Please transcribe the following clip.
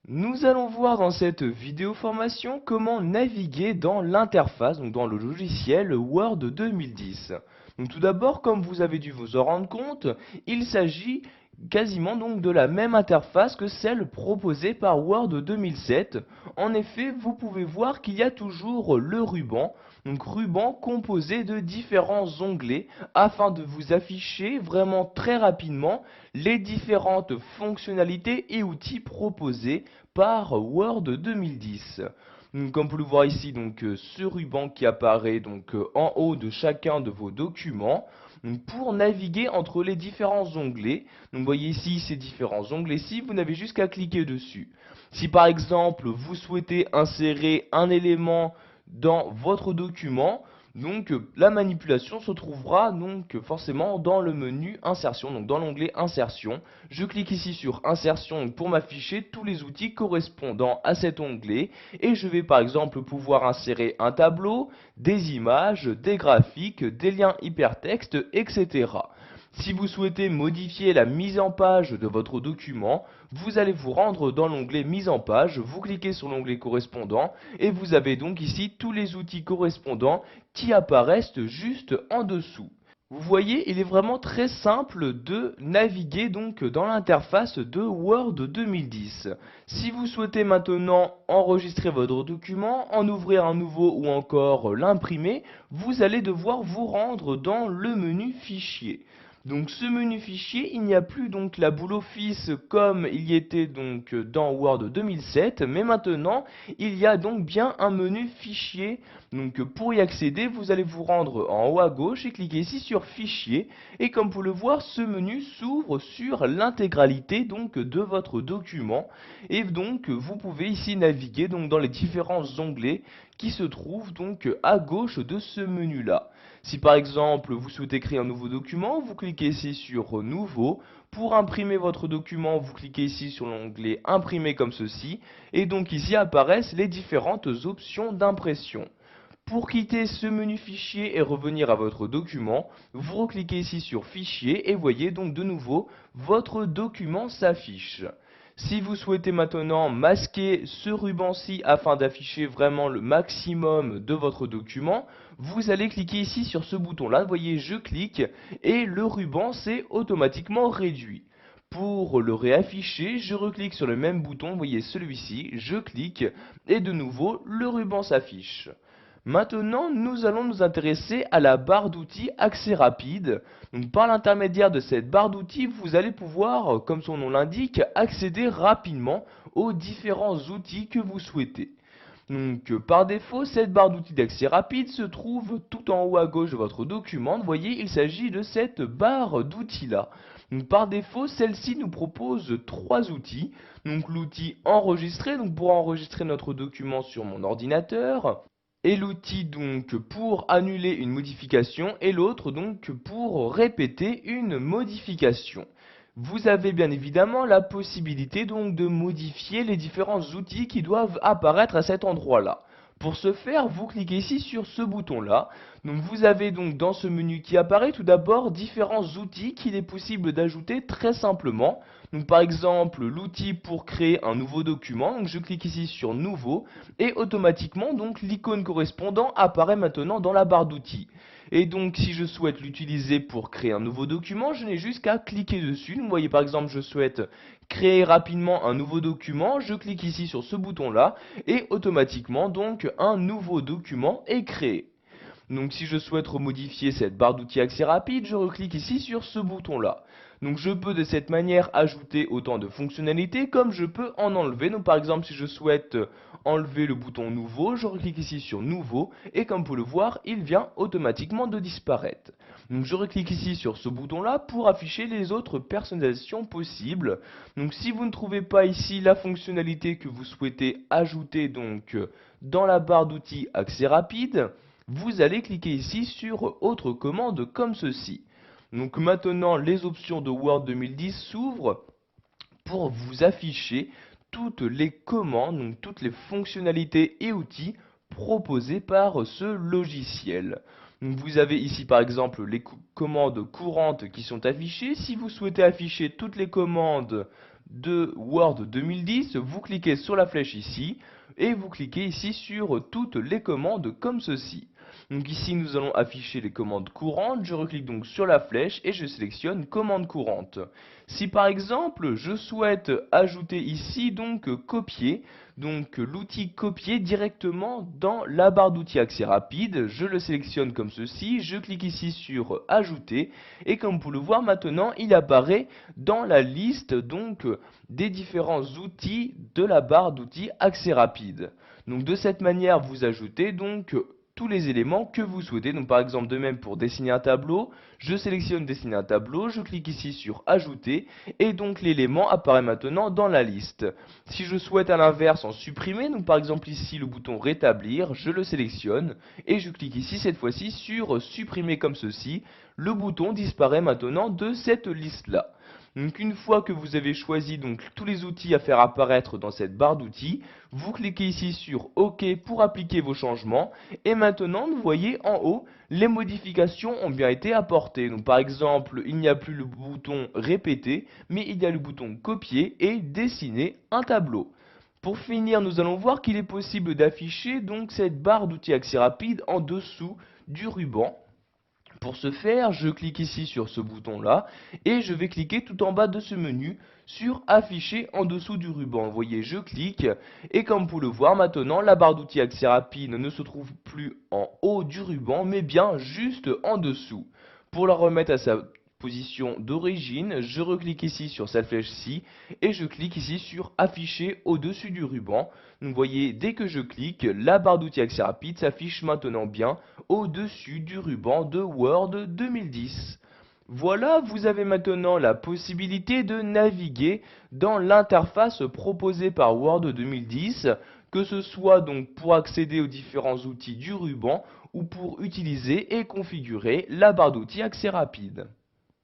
Nous allons voir dans cette vidéo formation comment naviguer dans l'interface, donc dans le logiciel Word 2010. Donc tout d'abord, comme vous avez dû vous en rendre compte, il s'agit quasiment donc de la même interface que celle proposée par Word 2007. En effet, vous pouvez voir qu'il y a toujours le ruban, donc ruban composé de différents onglets afin de vous afficher vraiment très rapidement les différentes fonctionnalités et outils proposés par Word 2010. Donc, comme vous pouvez le voir ici, ce ruban qui apparaît en haut de chacun de vos documents. Donc, pour naviguer entre les différents onglets, donc vous voyez ici ces différents onglets-ci, vous n'avez juste qu'à cliquer dessus. Si par exemple vous souhaitez insérer un élément dans votre document, la manipulation se trouvera forcément dans le menu insertion, donc dans l'onglet insertion. Je clique ici sur insertion pour m'afficher tous les outils correspondant à cet onglet et je vais par exemple pouvoir insérer un tableau, des images, des graphiques, des liens hypertextes, etc. Si vous souhaitez modifier la mise en page de votre document, vous allez vous rendre dans l'onglet mise en page, vous cliquez sur l'onglet correspondant et vous avez donc ici tous les outils correspondants qui apparaissent juste en dessous. Vous voyez, il est vraiment très simple de naviguer dans l'interface de Word 2010. Si vous souhaitez maintenant enregistrer votre document, en ouvrir un nouveau ou encore l'imprimer, vous allez devoir vous rendre dans le menu fichier. Donc ce menu fichier, il n'y a plus la boule Office comme il y était dans Word 2007, mais maintenant il y a donc bien un menu fichier. Donc pour y accéder, vous allez vous rendre en haut à gauche et cliquer ici sur fichier. Et comme vous pouvez le voir, ce menu s'ouvre sur l'intégralité de votre document. Et donc vous pouvez ici naviguer dans les différents onglets qui se trouvent à gauche de ce menu là. Si par exemple vous souhaitez créer un nouveau document, vous cliquez ici sur nouveau. Pour imprimer votre document, vous cliquez ici sur l'onglet imprimer comme ceci. Et donc ici apparaissent les différentes options d'impression. Pour quitter ce menu fichier et revenir à votre document, vous recliquez ici sur fichier et voyez donc de nouveau votre document s'affiche. Si vous souhaitez maintenant masquer ce ruban-ci afin d'afficher vraiment le maximum de votre document, vous allez cliquer ici sur ce bouton-là. Vous voyez, je clique et le ruban s'est automatiquement réduit. Pour le réafficher, je reclique sur le même bouton, vous voyez celui-ci, je clique et de nouveau le ruban s'affiche. Maintenant, nous allons nous intéresser à la barre d'outils accès rapide. Donc, par l'intermédiaire de cette barre d'outils, vous allez pouvoir, comme son nom l'indique, accéder rapidement aux différents outils que vous souhaitez. Donc, par défaut, cette barre d'outils d'accès rapide se trouve tout en haut à gauche de votre document. Vous voyez, il s'agit de cette barre d'outils-là. Donc, par défaut, celle-ci nous propose trois outils. Donc, l'outil enregistrer, donc pour enregistrer notre document sur mon ordinateur, et l'outil pour annuler une modification et l'autre pour répéter une modification. Vous avez bien évidemment la possibilité de modifier les différents outils qui doivent apparaître à cet endroit-là. Pour ce faire, vous cliquez ici sur ce bouton-là. Donc vous avez dans ce menu qui apparaît tout d'abord différents outils qu'il est possible d'ajouter très simplement. Donc par exemple l'outil pour créer un nouveau document. Donc je clique ici sur nouveau et automatiquement l'icône correspondant apparaît maintenant dans la barre d'outils. Et donc si je souhaite l'utiliser pour créer un nouveau document, je n'ai juste qu'à cliquer dessus. Donc, vous voyez par exemple je souhaite créer rapidement un nouveau document, je clique ici sur ce bouton là et automatiquement un nouveau document est créé. Donc si je souhaite remodifier cette barre d'outils accès rapide, je reclique ici sur ce bouton là. Donc je peux de cette manière ajouter autant de fonctionnalités comme je peux en enlever. Donc par exemple si je souhaite enlever le bouton nouveau, je reclique ici sur nouveau et comme vous pouvez le voir, il vient automatiquement de disparaître. Donc je reclique ici sur ce bouton là pour afficher les autres personnalisations possibles. Donc si vous ne trouvez pas ici la fonctionnalité que vous souhaitez ajouter dans la barre d'outils accès rapide, vous allez cliquer ici sur autre commande comme ceci. Donc maintenant les options de Word 2010 s'ouvrent pour vous afficher toutes les commandes, donc toutes les fonctionnalités et outils proposés par ce logiciel. Donc vous avez ici par exemple les commandes courantes qui sont affichées. Si vous souhaitez afficher toutes les commandes de Word 2010, vous cliquez sur la flèche ici et vous cliquez ici sur toutes les commandes comme ceci. Donc ici nous allons afficher les commandes courantes, je reclique donc sur la flèche et je sélectionne commande courante. Si par exemple je souhaite ajouter ici donc copier, donc l'outil copier directement dans la barre d'outils accès rapide, je le sélectionne comme ceci, je clique ici sur ajouter et comme vous pouvez le voir maintenant il apparaît dans la liste donc des différents outils de la barre d'outils accès rapide. Donc de cette manière vous ajoutez donc tous les éléments que vous souhaitez. Donc par exemple de même pour dessiner un tableau, je sélectionne dessiner un tableau, je clique ici sur ajouter et donc l'élément apparaît maintenant dans la liste. Si je souhaite à l'inverse en supprimer, donc par exemple ici le bouton rétablir, je le sélectionne et je clique ici cette fois-ci sur supprimer comme ceci. Le bouton disparaît maintenant de cette liste là. Donc une fois que vous avez choisi donc tous les outils à faire apparaître dans cette barre d'outils, vous cliquez ici sur OK pour appliquer vos changements et maintenant vous voyez en haut les modifications ont bien été apportées. Donc par exemple, il n'y a plus le bouton répéter, mais il y a le bouton copier et dessiner un tableau. Pour finir, nous allons voir qu'il est possible d'afficher donc cette barre d'outils accès rapide en dessous du ruban. Pour ce faire, je clique ici sur ce bouton-là et je vais cliquer tout en bas de ce menu sur afficher en dessous du ruban. Vous voyez, je clique et comme vous pouvez le voir maintenant, la barre d'outils accès rapide ne se trouve plus en haut du ruban mais bien juste en dessous. Pour la remettre à sa position d'origine, je reclique ici sur cette flèche-ci et je clique ici sur afficher au-dessus du ruban. Donc vous voyez, dès que je clique, la barre d'outils accès rapide s'affiche maintenant bien au-dessus du ruban de Word 2010. Voilà, vous avez maintenant la possibilité de naviguer dans l'interface proposée par Word 2010, que ce soit donc pour accéder aux différents outils du ruban ou pour utiliser et configurer la barre d'outils accès rapide.